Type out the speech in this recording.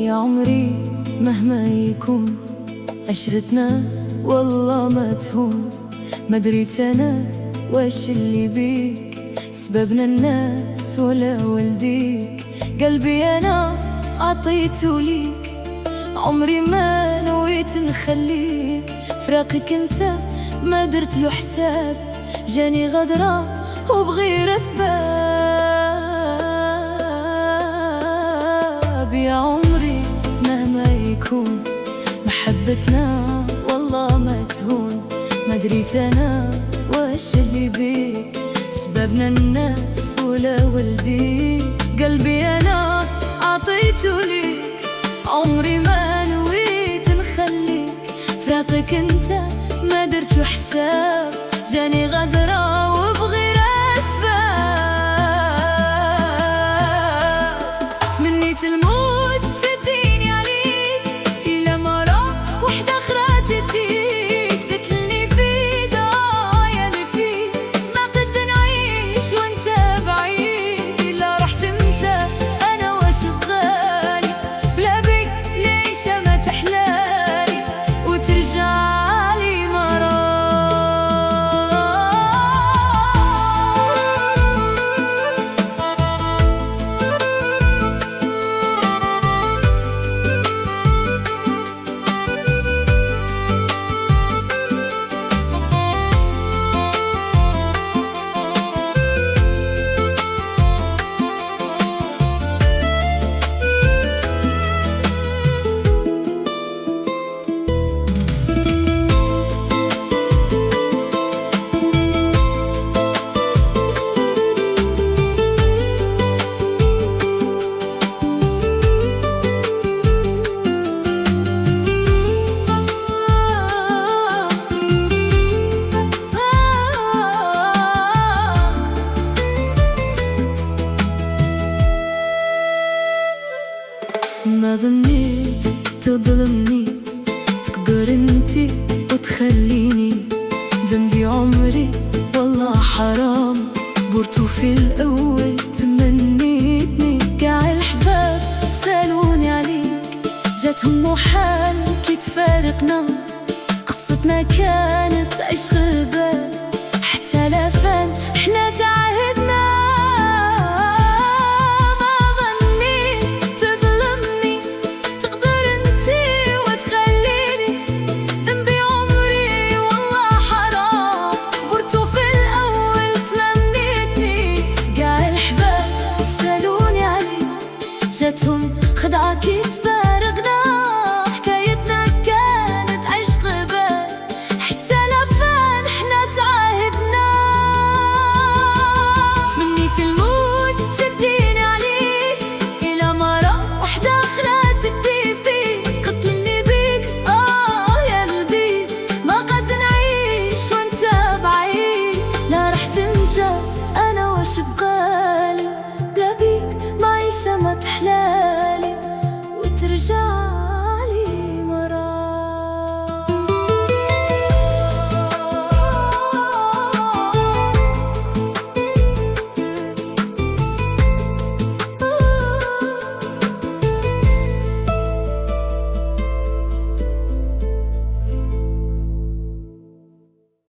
يا عمري مهما يكون عشرتنا والله ما تهون. ما دريت انا واش اللي بيك، سببنا الناس ولا والديك. قلبي انا عطيته ليك، عمري ما نويت نخليك. فراقك انت ما درت له حساب، جاني غدرة وبغير اسباب. يا عمري مهما يكون محبتنا والله ما تهون. ما دريت انا واش اللي بيك، سببنا الناس ولا والديك. قلبي انا عطيته ليك، عمري ما نويت نخليك. فراقك انت ما درت حساب، جاني غدرة وبغير اسباب. تمنيت الموت تديني عليك، إلا مرة وحدة أخرى تديك. قتلني في ضايا اللي فيك، ما قد نعيش وانت بعيد. إلا رحت امتى أنا واش بغالي، بلا بيك العيشة ما تحلالي وترجعلي مرة. ما ظنيت تظلمني، تقدر انتي وتخليني. ذنبي عمري والله حرام، برتو في الاول تمنيتني. قاع الحباب سالوني عليك، جاتهم محال كي تفارقنا. قصتنا كانت عشق غربال، حتى لافان احنا